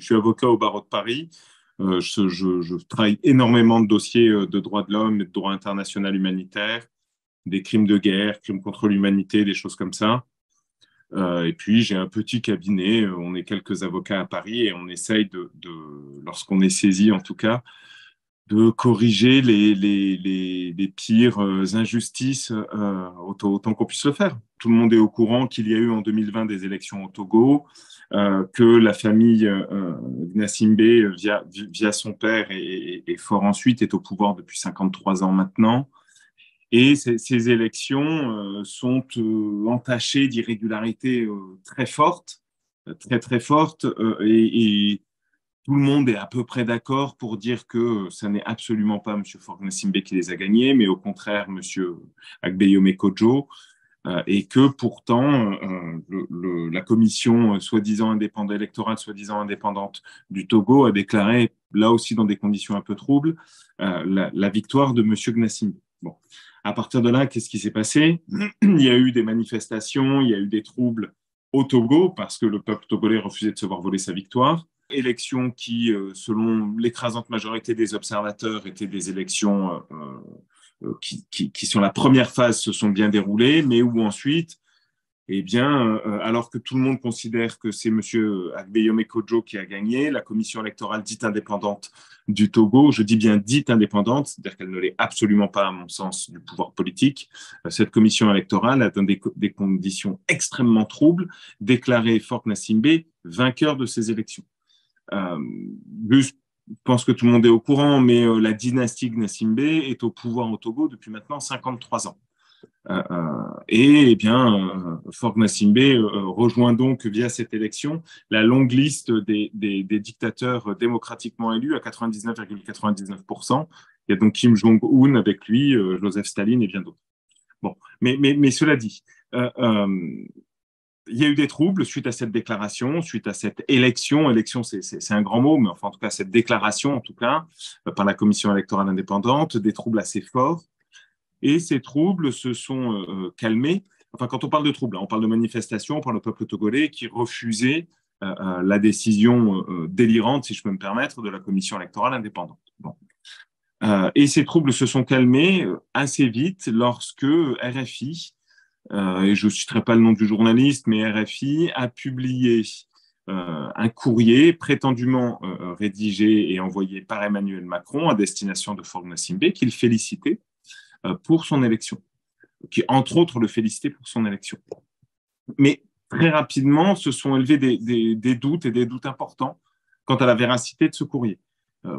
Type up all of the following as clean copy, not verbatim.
suis avocat au barreau de Paris. Je travaille énormément de dossiers de droits de l'homme, de droit international humanitaire, des crimes de guerre, crimes contre l'humanité, des choses comme ça. Et puis, j'ai un petit cabinet. On est quelques avocats à Paris et on essaye lorsqu'on est saisi en tout cas, de corriger les pires injustices autant qu'on puisse le faire. Tout le monde est au courant qu'il y a eu en 2020 des élections au Togo, que la famille Gnassingbé, via son père et fort ensuite, est au pouvoir depuis 53 ans maintenant. Et ces élections sont entachées d'irrégularités très fortes, très fortes, et tout le monde est à peu près d'accord pour dire que ça n'est absolument pas M. Faure Gnassingbé qui les a gagnés, mais au contraire M. Agbeyome Kodjo, et que pourtant la commission soi-disant indépendante, électorale soi-disant indépendante du Togo a déclaré, là aussi dans des conditions un peu troubles, la victoire de M. Gnassingbé. Bon. À partir de là, qu'est-ce qui s'est passé? Il y a eu des manifestations, il y a eu des troubles au Togo parce que le peuple togolais refusait de se voir voler sa victoire. Élections qui, selon l'écrasante majorité des observateurs, étaient des élections qui, sur la première phase, se sont bien déroulées, mais où ensuite, eh bien, alors que tout le monde considère que c'est M. Agbeyome Kodjo qui a gagné, la commission électorale dite indépendante du Togo, je dis bien dite indépendante, c'est-à-dire qu'elle ne l'est absolument pas, à mon sens, du pouvoir politique, cette commission électorale a, dans des conditions extrêmement troubles, déclaré Faure Gnassingbé vainqueur de ces élections. Je pense que tout le monde est au courant, mais la dynastie Gnassingbé est au pouvoir au Togo depuis maintenant 53 ans. Et eh bien, Faure Gnassingbé rejoint donc via cette élection la longue liste des dictateurs démocratiquement élus à 99,99%. Il y a donc Kim Jong-un avec lui, Joseph Staline et bien d'autres. Bon, mais cela dit, il y a eu des troubles suite à cette déclaration, suite à cette élection. Élection, c'est un grand mot, mais enfin, en tout cas, cette déclaration, en tout cas, par la commission électorale indépendante, des troubles assez forts. Et ces troubles se sont calmés. Enfin, quand on parle de troubles, on parle de manifestations par le peuple togolais qui refusait la décision délirante, si je peux me permettre, de la commission électorale indépendante. Bon. Et ces troubles se sont calmés assez vite lorsque RFI, et je ne citerai pas le nom du journaliste, mais RFI a publié un courrier prétendument rédigé et envoyé par Emmanuel Macron à destination de Faure Gnassingbé, qu'il félicitait pour son élection, qui entre autres le félicitait pour son élection. Mais très rapidement se sont élevés des doutes et des doutes importants quant à la véracité de ce courrier.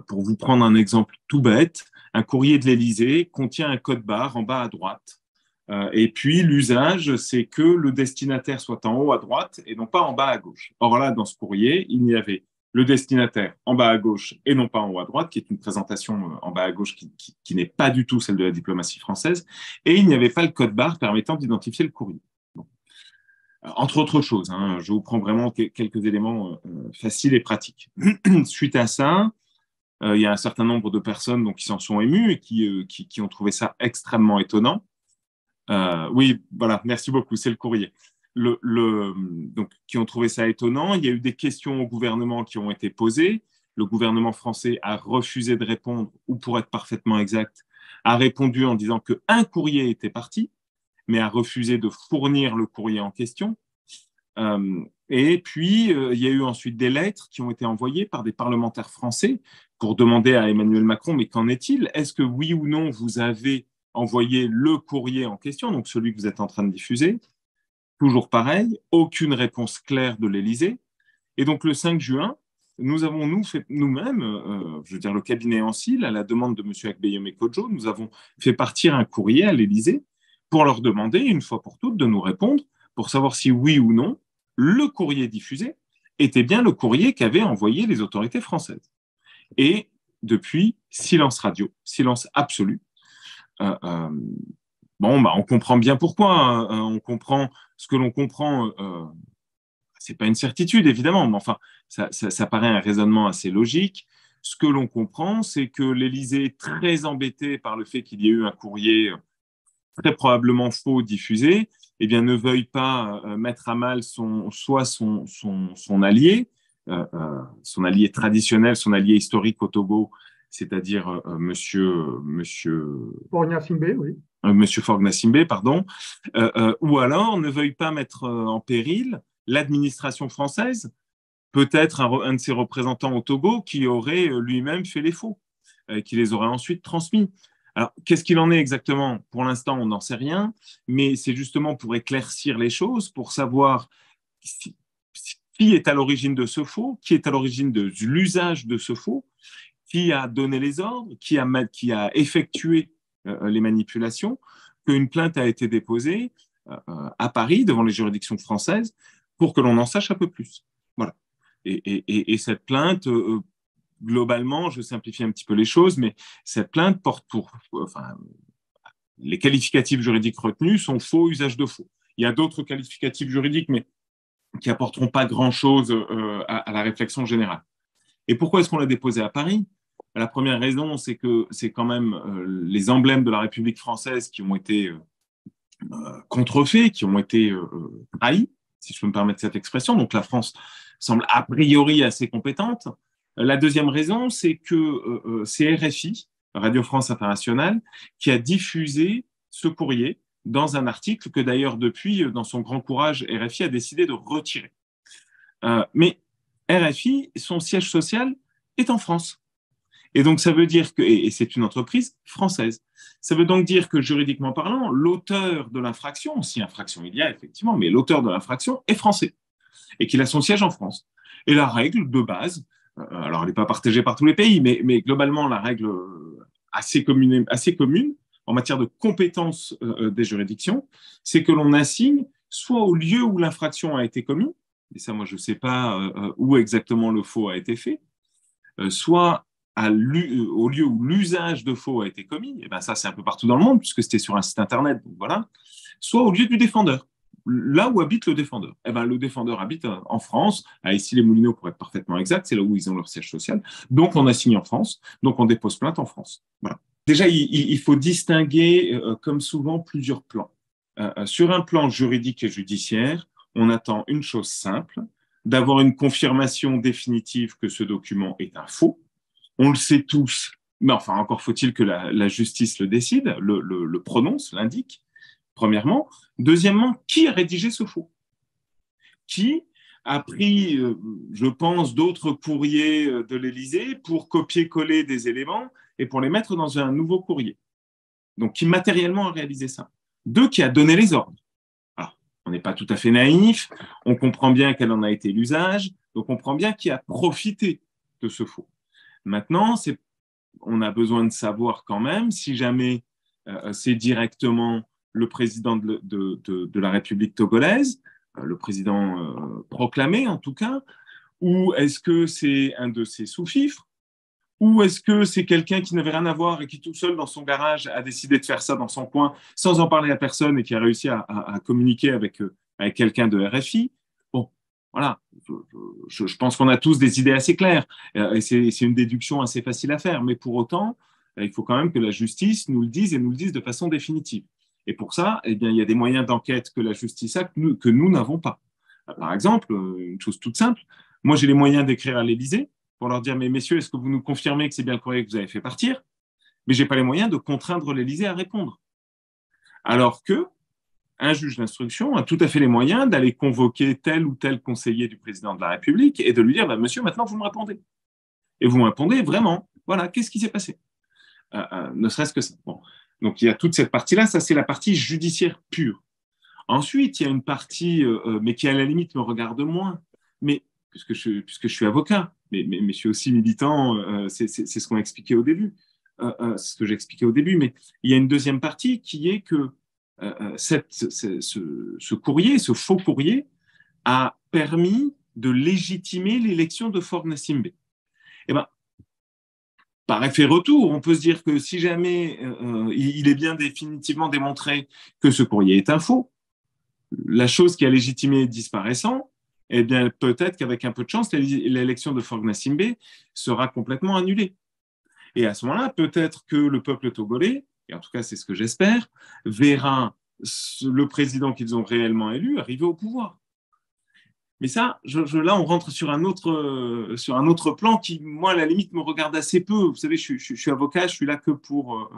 Pour vous prendre un exemple tout bête, un courrier de l'Élysée contient un code barre en bas à droite. Et puis, l'usage, c'est que le destinataire soit en haut à droite et non pas en bas à gauche. Or là, dans ce courrier, il y avait le destinataire en bas à gauche et non pas en haut à droite, qui est une présentation en bas à gauche qui n'est pas du tout celle de la diplomatie française, et il n'y avait pas le code barre permettant d'identifier le courrier. Bon. Entre autres choses, hein, je vous prends vraiment quelques éléments faciles et pratiques. Suite à ça, il y a un certain nombre de personnes donc, qui s'en sont émues et qui ont trouvé ça extrêmement étonnant. Oui, voilà, merci beaucoup, c'est le courrier. Donc, qui ont trouvé ça étonnant. Il y a eu des questions au gouvernement qui ont été posées. Le gouvernement français a refusé de répondre, ou pour être parfaitement exact, a répondu en disant qu'un courrier était parti, mais a refusé de fournir le courrier en question. Et puis, il y a eu ensuite des lettres qui ont été envoyées par des parlementaires français pour demander à Emmanuel Macron, mais qu'en est-il? Est-ce que oui ou non, vous avez envoyé le courrier en question, donc celui que vous êtes en train de diffuser? Toujours pareil, aucune réponse claire de l'Élysée. Et donc, le 5 juin, nous avons fait nous-mêmes, je veux dire le cabinet Ancil, à la demande de M. Agbeyome Kodjo, nous avons fait partir un courrier à l'Élysée pour leur demander, une fois pour toutes, de nous répondre pour savoir si oui ou non, le courrier diffusé était bien le courrier qu'avaient envoyé les autorités françaises. Et depuis, silence radio, silence absolu. Bon, bah, on comprend bien pourquoi. Hein. On comprend ce que l'on comprend. C'est pas une certitude, évidemment, mais enfin, ça paraît un raisonnement assez logique. Ce que l'on comprend, c'est que l'Élysée, très embêté par le fait qu'il y ait eu un courrier très probablement faux diffusé, eh bien, ne veuille pas mettre à mal son allié, son allié traditionnel, son allié historique au Togo, c'est-à-dire Monsieur Faure Gnassingbé, pardon, ou alors ne veuille pas mettre en péril l'administration française, peut-être un de ses représentants au Togo qui aurait lui-même fait les faux, qui les aurait ensuite transmis. Alors, qu'est-ce qu'il en est exactement? Pour l'instant, on n'en sait rien, mais c'est justement pour éclaircir les choses, pour savoir qui est à l'origine de ce faux, qui est à l'origine de l'usage de ce faux, qui a donné les ordres, qui a effectué les manipulations, qu'une plainte a été déposée à Paris devant les juridictions françaises pour que l'on en sache un peu plus. Voilà. Et cette plainte, globalement, je simplifie un petit peu les choses, mais cette plainte porte enfin, les qualificatifs juridiques retenus sont faux, usage de faux. Il y a d'autres qualificatifs juridiques, mais qui apporteront pas grand-chose à la réflexion générale. Et pourquoi est-ce qu'on l'a déposé à Paris? La première raison, c'est que c'est quand même les emblèmes de la République française qui ont été contrefaits, qui ont été trahis, si je peux me permettre cette expression. Donc la France semble a priori assez compétente. La deuxième raison, c'est que c'est RFI, Radio France Internationale, qui a diffusé ce courrier dans un article que d'ailleurs depuis, dans son grand courage, RFI a décidé de retirer. Mais RFI, son siège social est en France. Et donc, ça veut dire que, et c'est une entreprise française, ça veut donc dire que juridiquement parlant, l'auteur de l'infraction, si infraction il y a effectivement, mais l'auteur de l'infraction est français et qu'il a son siège en France. Et la règle de base, alors elle n'est pas partagée par tous les pays, mais globalement, la règle assez commune en matière de compétences des juridictions, c'est que l'on assigne soit au lieu où l'infraction a été commise, et ça, moi, je ne sais pas où exactement le faux a été fait, soit au lieu où l'usage de faux a été commis, et ben ça c'est un peu partout dans le monde puisque c'était sur un site internet, donc voilà, soit au lieu du défendeur, là où habite le défendeur. Et ben le défendeur habite en France, à Issy-les-Moulineaux pour être parfaitement exact, c'est là où ils ont leur siège social. Donc on assigne en France, donc on dépose plainte en France. Voilà. Déjà, il faut distinguer, comme souvent, plusieurs plans. Sur un plan juridique et judiciaire, on attend une chose simple, d'avoir une confirmation définitive que ce document est un faux. On le sait tous, mais enfin, encore faut-il que la justice le décide, le prononce, l'indique, premièrement. Deuxièmement, qui a rédigé ce faux? Qui a pris, je pense, d'autres courriers de l'Élysée pour copier-coller des éléments et pour les mettre dans un nouveau courrier? Donc, qui matériellement a réalisé ça? Deux, qui a donné les ordres? Alors, on n'est pas tout à fait naïf, on comprend bien quel en a été l'usage, donc on comprend bien qui a profité de ce faux. Maintenant, on a besoin de savoir quand même si jamais c'est directement le président de la République togolaise, le président proclamé en tout cas, ou est-ce que c'est un de ses sous-fifres, ou est-ce que c'est quelqu'un qui n'avait rien à voir et qui tout seul dans son garage a décidé de faire ça dans son coin sans en parler à personne et qui a réussi à communiquer avec quelqu'un de RFI? Bon, voilà, je pense qu'on a tous des idées assez claires et c'est une déduction assez facile à faire, mais pour autant, il faut quand même que la justice nous le dise et nous le dise de façon définitive. Et pour ça, eh bien, il y a des moyens d'enquête que la justice a que nous n'avons pas. Par exemple, une chose toute simple, moi j'ai les moyens d'écrire à l'Élysée pour leur dire, mais messieurs, est-ce que vous nous confirmez que c'est bien le courrier que vous avez fait partir? Mais je n'ai pas les moyens de contraindre l'Élysée à répondre. Alors que un juge d'instruction a tout à fait les moyens d'aller convoquer tel ou tel conseiller du président de la République et de lui dire, bah, monsieur, maintenant vous me répondez. Et vous me répondez vraiment, voilà, qu'est-ce qui s'est passé? Ne serait-ce que ça. Bon. Donc il y a toute cette partie-là, ça c'est la partie judiciaire pure. Ensuite, il y a une partie, mais qui à la limite me regarde moins, mais puisque je suis avocat, mais je suis aussi militant, c'est ce qu'on a expliqué au début, c'est ce que j'ai expliqué au début, mais il y a une deuxième partie qui est que ce courrier, ce faux courrier, a permis de légitimer l'élection de Faure Gnassingbé. Eh ben, par effet retour, on peut se dire que si jamais il est bien définitivement démontré que ce courrier est un faux, la chose qui a légitimé disparaissant, eh bien, peut-être qu'avec un peu de chance, l'élection de Faure Gnassingbé sera complètement annulée. Et à ce moment-là, peut-être que le peuple togolais, et en tout cas c'est ce que j'espère, verra le président qu'ils ont réellement élu arriver au pouvoir. Mais ça, là, on rentre sur sur un autre plan qui, moi, à la limite, me regarde assez peu. Vous savez, je suis avocat, je suis là que pour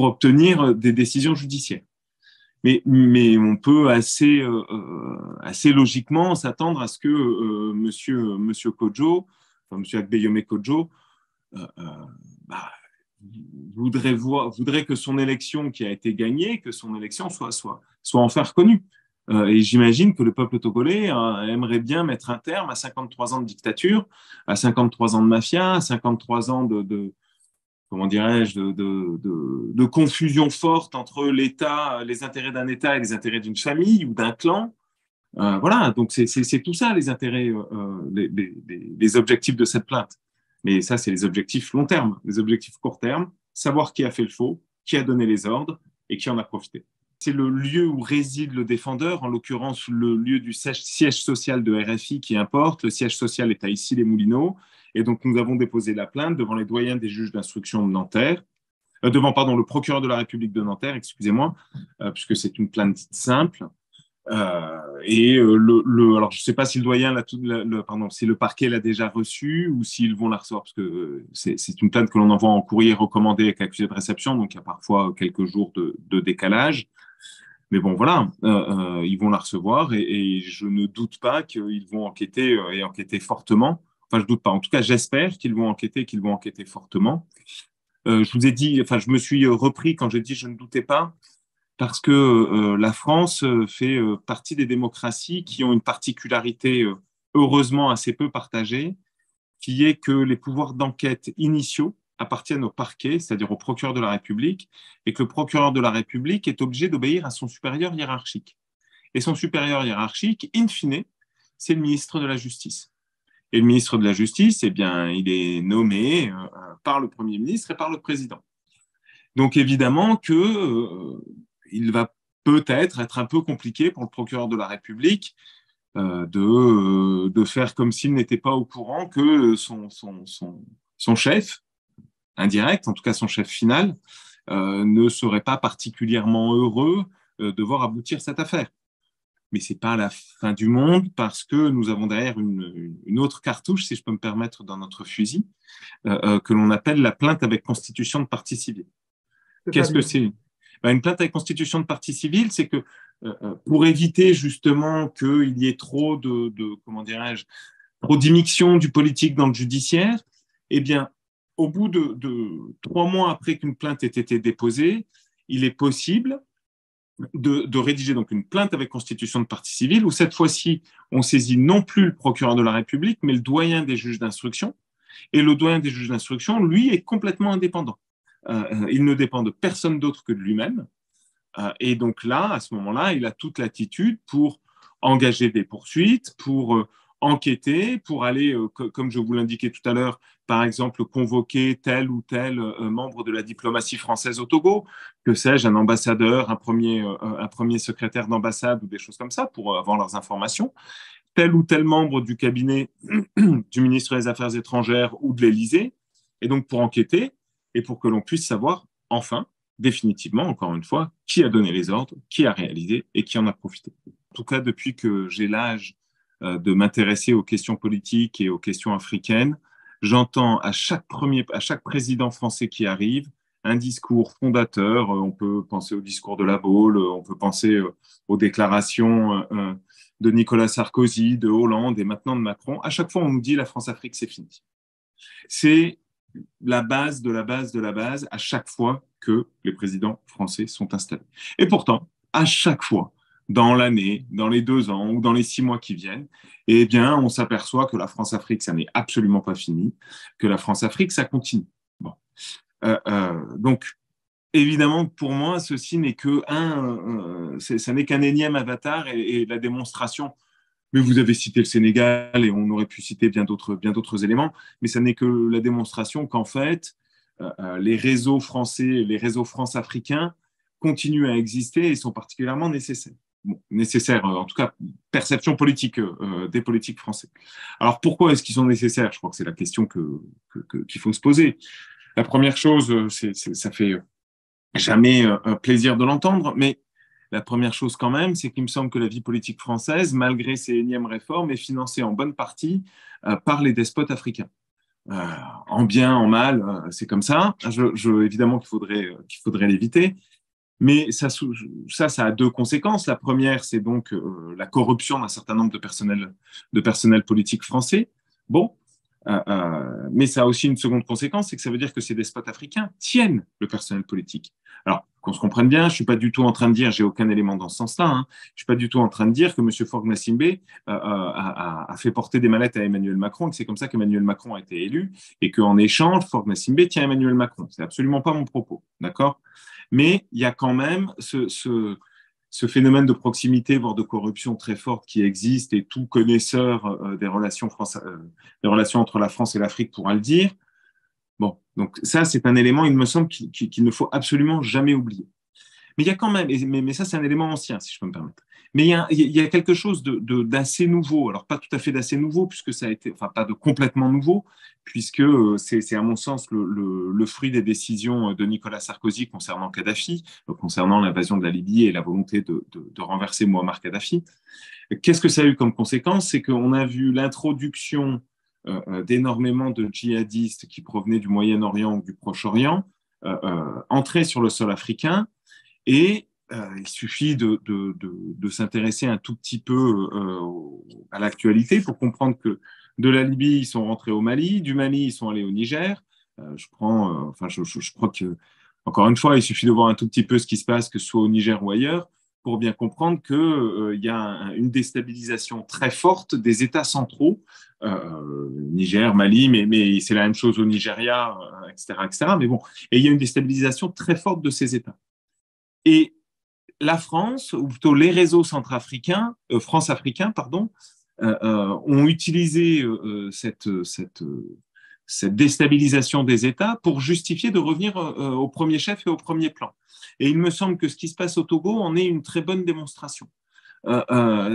obtenir des décisions judiciaires. Mais on peut assez logiquement s'attendre à ce que monsieur Kodjo, enfin, monsieur Agbeyome Kodjo, euh, euh, bah, voudrait que son élection qui a été gagnée, que son élection soit enfin reconnue. Et j'imagine que le peuple togolais aimerait bien mettre un terme à 53 ans de dictature, à 53 ans de mafia, à 53 ans comment dirais-je, de confusion forte entre l'État, les intérêts d'un État et les intérêts d'une famille ou d'un clan. Voilà, donc c'est tout ça les intérêts, les objectifs de cette plainte. Mais ça, c'est les objectifs long terme. Les objectifs court terme, savoir qui a fait le faux, qui a donné les ordres et qui en a profité. C'est le lieu où réside le défendeur, en l'occurrence le lieu du siège social de RFI qui importe. Le siège social est à Issy-les-Moulineaux. Et donc, nous avons déposé la plainte devant les doyens des juges d'instruction de Nanterre, devant, pardon, le procureur de la République de Nanterre, excusez-moi, puisque c'est une plainte simple. Alors, je ne sais pas si le doyen, pardon, si le parquet l'a déjà reçu ou s'ils vont la recevoir, parce que c'est une plainte que l'on envoie en courrier recommandé avec accusé de réception, donc il y a parfois quelques jours de décalage. Mais bon, voilà, ils vont la recevoir et je ne doute pas qu'ils vont enquêter et enquêter fortement. Enfin, je doute pas. En tout cas, j'espère qu'ils vont enquêter fortement. Je vous ai dit, enfin, je me suis repris quand j'ai dit je ne doutais pas, parce que la France fait partie des démocraties qui ont une particularité heureusement assez peu partagée, qui est que les pouvoirs d'enquête initiaux appartiennent au parquet, c'est-à-dire au procureur de la République, et que le procureur de la République est obligé d'obéir à son supérieur hiérarchique. Et son supérieur hiérarchique, in fine, c'est le ministre de la Justice. Et le ministre de la Justice, eh bien, il est nommé par le Premier ministre et par le Président. Donc évidemment que il va peut-être être un peu compliqué pour le procureur de la République de faire comme s'il n'était pas au courant que son chef, indirect, en tout cas son chef final, ne serait pas particulièrement heureux de voir aboutir cette affaire. Mais ce n'est pas la fin du monde parce que nous avons derrière une autre cartouche, si je peux me permettre, dans notre fusil, que l'on appelle la plainte avec constitution de partie civile. Qu'est-ce que c'est? Ben, une plainte avec constitution de partie civile, c'est que pour éviter justement qu'il y ait trop comment dirais-je, trop d'immixtion du politique dans le judiciaire, eh bien, au bout de 3 mois après qu'une plainte ait été déposée, il est possible de rédiger donc une plainte avec constitution de partie civile, où cette fois-ci, on saisit non plus le procureur de la République, mais le doyen des juges d'instruction. Et le doyen des juges d'instruction, lui, est complètement indépendant. Il ne dépend de personne d'autre que de lui-même. Et donc là, à ce moment-là, il a toute l'attitude pour engager des poursuites, pour enquêter, pour aller, comme je vous l'indiquais tout à l'heure, par exemple, convoquer tel ou tel membre de la diplomatie française au Togo, que sais-je, un ambassadeur, un premier secrétaire d'ambassade ou des choses comme ça, pour avoir leurs informations, tel ou tel membre du cabinet du ministre des Affaires étrangères ou de l'Élysée, et donc pour enquêter et pour que l'on puisse savoir, enfin, définitivement, encore une fois, qui a donné les ordres, qui a réalisé et qui en a profité. En tout cas, depuis que j'ai l'âge de m'intéresser aux questions politiques et aux questions africaines, j'entends à chaque président français qui arrive un discours fondateur. On peut penser au discours de La Baule, on peut penser aux déclarations de Nicolas Sarkozy, de Hollande et maintenant de Macron. À chaque fois, on nous dit la France-Afrique, c'est fini. C'est la base de la base de la base à chaque fois que les présidents français sont installés. Et pourtant, à chaque fois, dans l'année, dans les 2 ans ou dans les 6 mois qui viennent, eh bien, on s'aperçoit que la France-Afrique, ça n'est absolument pas fini, que la France-Afrique, ça continue. Bon. Donc, évidemment, pour moi, ceci n'est ça n'est qu'un énième avatar et la démonstration. Mais vous avez cité le Sénégal et on aurait pu citer bien d'autres éléments, mais ça n'est que la démonstration qu'en fait, les réseaux français, les réseaux france-africains continuent à exister et sont particulièrement nécessaires. Bon, nécessaires, en tout cas, perception politique des politiques français. Alors pourquoi est-ce qu'ils sont nécessaires? Je crois que c'est la question qu'il faut se poser. La première chose, ça fait jamais plaisir de l'entendre, mais La première chose quand même, c'est qu'il me semble que la vie politique française, malgré ces énièmes réformes, est financée en bonne partie par les despotes africains. Euh, en bien, en mal, c'est comme ça. Évidemment qu'il faudrait l'éviter. Mais ça a deux conséquences. La première, c'est donc la corruption d'un certain nombre de personnel politique français. Bon, mais ça a aussi une seconde conséquence, c'est que ça veut dire que ces despotes africains tiennent le personnel politique. Alors, qu'on se comprenne bien, je suis pas du tout en train de dire, j'ai aucun élément dans ce sens-là, hein, je suis pas du tout en train de dire que M. Faure Gnassingbé a fait porter des mallettes à Emmanuel Macron et que c'est comme ça qu'Emmanuel Macron a été élu et qu'en échange, Faure Gnassingbé tient Emmanuel Macron. C'est absolument pas mon propos, d'accord? Mais il y a quand même ce phénomène de proximité, voire de corruption très forte qui existe, et tout connaisseur des relations entre la France et l'Afrique pourra le dire. Bon, donc ça, c'est un élément, il me semble, qu'il ne faut absolument jamais oublier. Mais il y a quand même, mais ça c'est un élément ancien, si je peux me permettre. Mais il y a quelque chose d'assez nouveau, alors pas tout à fait d'assez nouveau, puisque ça a été, enfin pas de complètement nouveau, puisque c'est à mon sens le fruit des décisions de Nicolas Sarkozy concernant Kadhafi, concernant l'invasion de la Libye et la volonté de renverser Muammar Kadhafi. Qu'est-ce que ça a eu comme conséquence? C'est qu'on a vu l'introduction d'énormément de djihadistes qui provenaient du Moyen-Orient ou du Proche-Orient entrer sur le sol africain. Et il suffit de s'intéresser un tout petit peu à l'actualité pour comprendre que de la Libye, ils sont rentrés au Mali, du Mali, ils sont allés au Niger. Je crois que, encore une fois, il suffit de voir un tout petit peu ce qui se passe, que ce soit au Niger ou ailleurs, pour bien comprendre qu'il y a une déstabilisation très forte des États centraux, Niger, Mali, mais c'est la même chose au Nigeria, etc., etc. Mais bon, et il y a une déstabilisation très forte de ces États. Et la France, ou plutôt les réseaux centrafricains, France-africains, pardon, ont utilisé cette déstabilisation des États pour justifier de revenir au premier chef et au premier plan. Et il me semble que ce qui se passe au Togo en est une très bonne démonstration.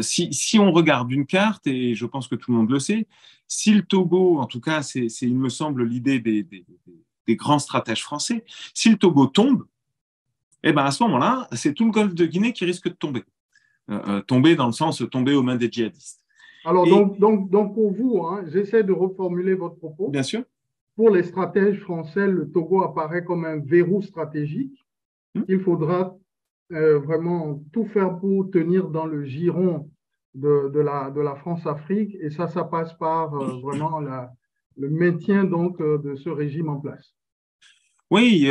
Si on regarde une carte, et je pense que tout le monde le sait, si le Togo, en tout cas, c'est il me semble l'idée des grands stratèges français, si le Togo tombe, eh ben à ce moment-là, c'est tout le golfe de Guinée qui risque de tomber. Tomber dans le sens tomber aux mains des djihadistes. Alors, donc pour vous, hein, j'essaie de reformuler votre propos. Bien sûr. Pour les stratèges français, le Togo apparaît comme un verrou stratégique. Il faudra vraiment tout faire pour tenir dans le giron de la France-Afrique. Et ça passe par vraiment le maintien donc, de ce régime en place. Oui,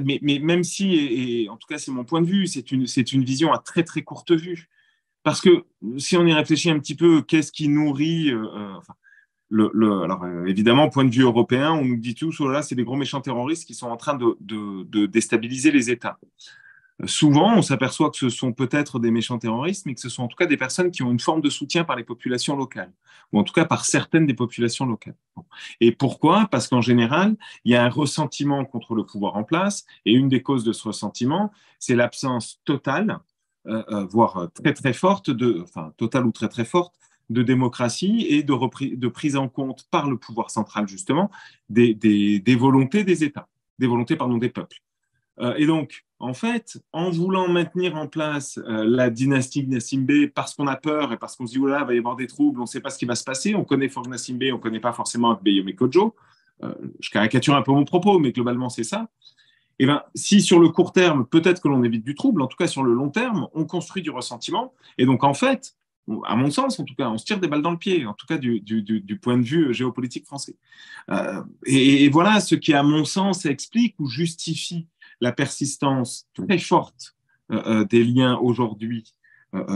mais même si, et en tout cas c'est mon point de vue, c'est une vision à très très courte vue. Parce que si on y réfléchit un petit peu, qu'est-ce qui nourrit enfin, alors évidemment, point de vue européen, on nous dit tous, oh là, c'est des gros méchants terroristes qui sont en train de déstabiliser les États. Souvent, on s'aperçoit que ce sont peut-être des méchants terroristes, mais que ce sont en tout cas des personnes qui ont une forme de soutien par les populations locales, ou en tout cas par certaines des populations locales. Et pourquoi? Parce qu'en général, il y a un ressentiment contre le pouvoir en place, et une des causes de ce ressentiment, c'est l'absence totale, voire très très forte, enfin totale ou très très forte, de démocratie et de prise en compte par le pouvoir central, justement, des volontés des États, des volontés, pardon, des peuples. Et donc, en fait, en voulant maintenir en place la dynastie Gnassingbé parce qu'on a peur et parce qu'on se dit, oh là, il va y avoir des troubles, on ne sait pas ce qui va se passer, on connaît Faure Gnassingbé, on ne connaît pas forcément Akbeyome Kodjo, je caricature un peu mon propos, mais globalement, c'est ça. Et ben, si sur le court terme, peut-être que l'on évite du trouble, en tout cas sur le long terme, on construit du ressentiment. Et donc, en fait, à mon sens, en tout cas, on se tire des balles dans le pied, en tout cas du point de vue géopolitique français. Et voilà ce qui, à mon sens, explique ou justifie la persistance très forte des liens aujourd'hui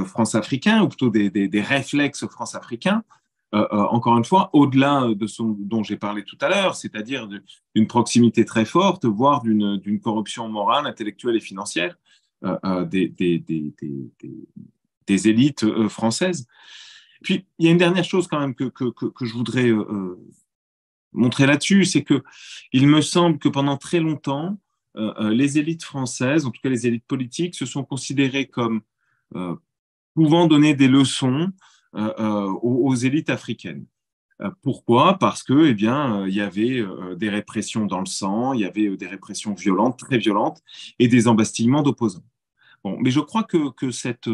france-africains, ou plutôt des réflexes france-africains, encore une fois, au-delà de ce dont j'ai parlé tout à l'heure, c'est-à-dire d'une proximité très forte, voire d'une corruption morale, intellectuelle et financière des élites françaises. Puis, il y a une dernière chose quand même que je voudrais montrer là-dessus, c'est que il me semble que pendant très longtemps, les élites françaises, en tout cas les élites politiques, se sont considérées comme pouvant donner des leçons aux élites africaines. Pourquoi? Parce que, eh bien, il y avait des répressions dans le sang, il y avait des répressions violentes, très violentes, et des embastillements d'opposants. Bon, mais je crois que cette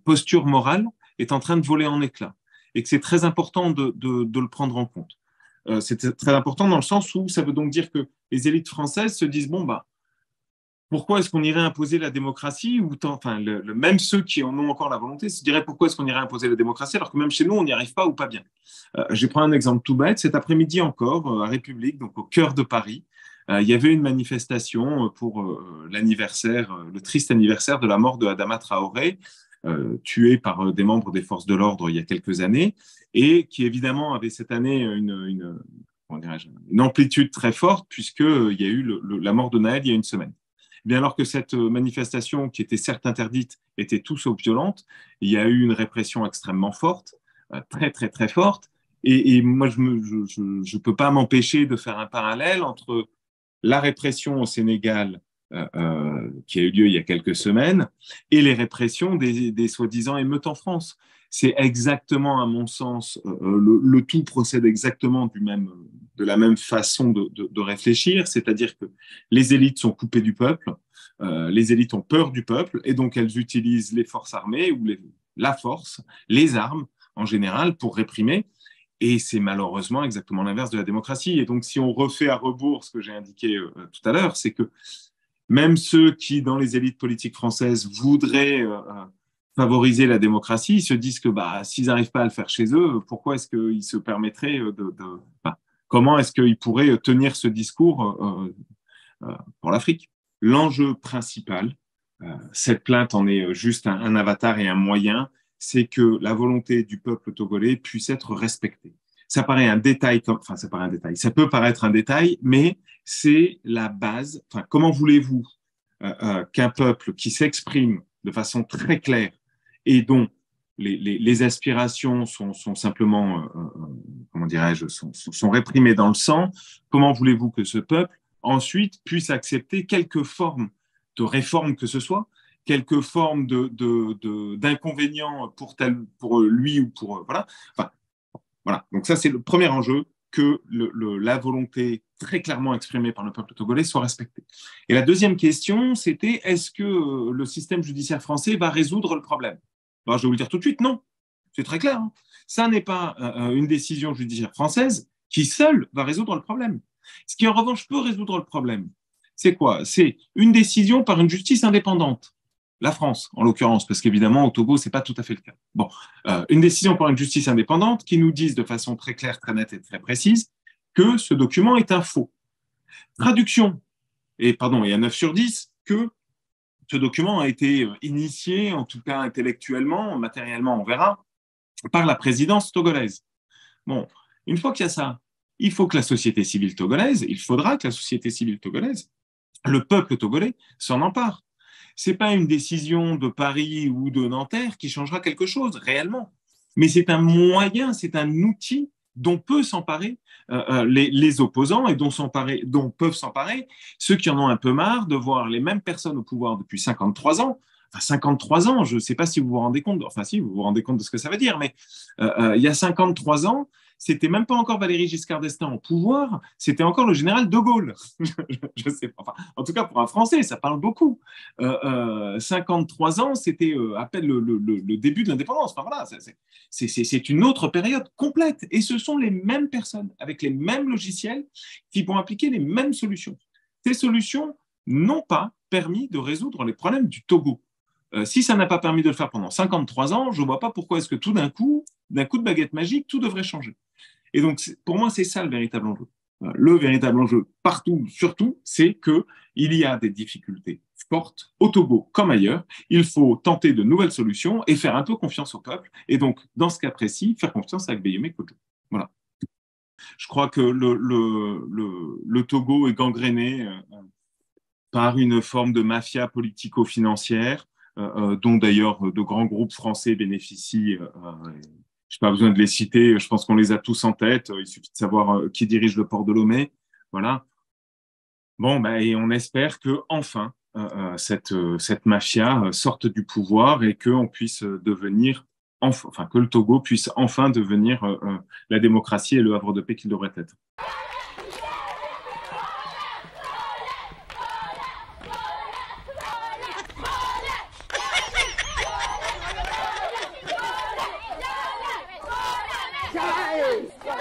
posture morale est en train de voler en éclats et que c'est très important de le prendre en compte. C'est très important dans le sens où ça veut donc dire que les élites françaises se disent, bon, bah, pourquoi est-ce qu'on irait imposer la démocratie ou enfin, même ceux qui en ont encore la volonté se diraient pourquoi est-ce qu'on irait imposer la démocratie alors que même chez nous, on n'y arrive pas ou pas bien. Je prends un exemple tout bête. Cet après-midi encore, à République, donc au cœur de Paris, il y avait une manifestation pour l'anniversaire, le triste anniversaire de la mort de Adama Traoré, tué par des membres des forces de l'ordre il y a quelques années, et qui évidemment avait cette année une amplitude très forte puisqu'il y a eu la mort de Naël il y a une semaine. Bien alors que cette manifestation, qui était certes interdite, était tout sauf violente, il y a eu une répression extrêmement forte, très très très forte, et moi je ne peux pas m'empêcher de faire un parallèle entre la répression au Sénégal qui a eu lieu il y a quelques semaines et les répressions des soi-disant émeutes en France. C'est exactement, à mon sens, le tout procède exactement de la même façon de réfléchir, c'est-à-dire que les élites sont coupées du peuple, les élites ont peur du peuple et donc elles utilisent les forces armées ou la force, les armes en général pour réprimer. Et c'est malheureusement exactement l'inverse de la démocratie. Et donc, si on refait à rebours ce que j'ai indiqué tout à l'heure, c'est que même ceux qui, dans les élites politiques françaises, voudraient favoriser la démocratie, ils se disent que bah, s'ils n'arrivent pas à le faire chez eux, pourquoi est-ce qu'ils se permettraient enfin, comment est-ce qu'ils pourraient tenir ce discours pour l'Afrique? L'enjeu principal, cette plainte en est juste un avatar et un moyen, c'est que la volonté du peuple togolais puisse être respectée. Ça paraît un détail, enfin ça paraît un détail, ça peut paraître un détail, mais c'est la base. Enfin, comment voulez-vous qu'un peuple qui s'exprime de façon très claire et dont les aspirations sont simplement, comment dirais-je, sont réprimées dans le sang, comment voulez-vous que ce peuple ensuite puisse accepter quelque forme de réforme que ce soit, quelque forme d'inconvénient pour lui ou pour voilà. Enfin, voilà. Donc ça, c'est le premier enjeu, que la volonté très clairement exprimée par le peuple togolais soit respectée. Et la deuxième question, c'était est-ce que le système judiciaire français va résoudre le problème? Alors, je vais vous le dire tout de suite, non. C'est très clair. Hein. Ça n'est pas une décision judiciaire française qui seule va résoudre le problème. Ce qui, en revanche, peut résoudre le problème, c'est quoi? C'est une décision par une justice indépendante. La France, en l'occurrence, parce qu'évidemment, au Togo, ce n'est pas tout à fait le cas. Bon, une décision par une justice indépendante qui nous dise de façon très claire, très nette et très précise que ce document est un faux. Traduction, et à 9 sur 10, que ce document a été initié, en tout cas intellectuellement, matériellement, on verra, par la présidence togolaise. Bon, une fois qu'il y a ça, il faut que la société civile togolaise, il faudra que la société civile togolaise, le peuple togolais, s'en empare. Ce n'est pas une décision de Paris ou de Nanterre qui changera quelque chose réellement, mais c'est un moyen, c'est un outil dont peuvent s'emparer les opposants et dont peuvent s'emparer ceux qui en ont un peu marre de voir les mêmes personnes au pouvoir depuis 53 ans. Enfin, 53 ans, je ne sais pas si vous vous rendez compte, enfin si, vous vous rendez compte de ce que ça veut dire, mais il y a 53 ans, c'était même pas encore Valéry Giscard d'Estaing au pouvoir, c'était encore le général de Gaulle. Je sais pas. Enfin, en tout cas, pour un Français, ça parle beaucoup. 53 ans, c'était à peine le début de l'indépendance. Enfin, voilà, c'est une autre période complète. Et ce sont les mêmes personnes, avec les mêmes logiciels, qui vont appliquer les mêmes solutions. Ces solutions n'ont pas permis de résoudre les problèmes du Togo. Si ça n'a pas permis de le faire pendant 53 ans, je ne vois pas pourquoi est-ce que tout d'un coup de baguette magique, tout devrait changer. Et donc, pour moi, c'est ça le véritable enjeu. Le véritable enjeu, partout, surtout, c'est qu'il y a des difficultés fortes au Togo comme ailleurs. Il faut tenter de nouvelles solutions et faire un peu confiance au peuple. Et donc, dans ce cas précis, faire confiance à Agbeyeme Kojo. Voilà. Je crois que le Togo est gangréné par une forme de mafia politico-financière dont d'ailleurs de grands groupes français bénéficient. Je n'ai pas besoin de les citer, je pense qu'on les a tous en tête. Il suffit de savoir qui dirige le port de Lomé. Voilà. Bon, ben, et on espère que enfin cette mafia sorte du pouvoir et qu'on puisse devenir, enfin, que le Togo puisse enfin devenir la démocratie et le havre de paix qu'il devrait être. Christian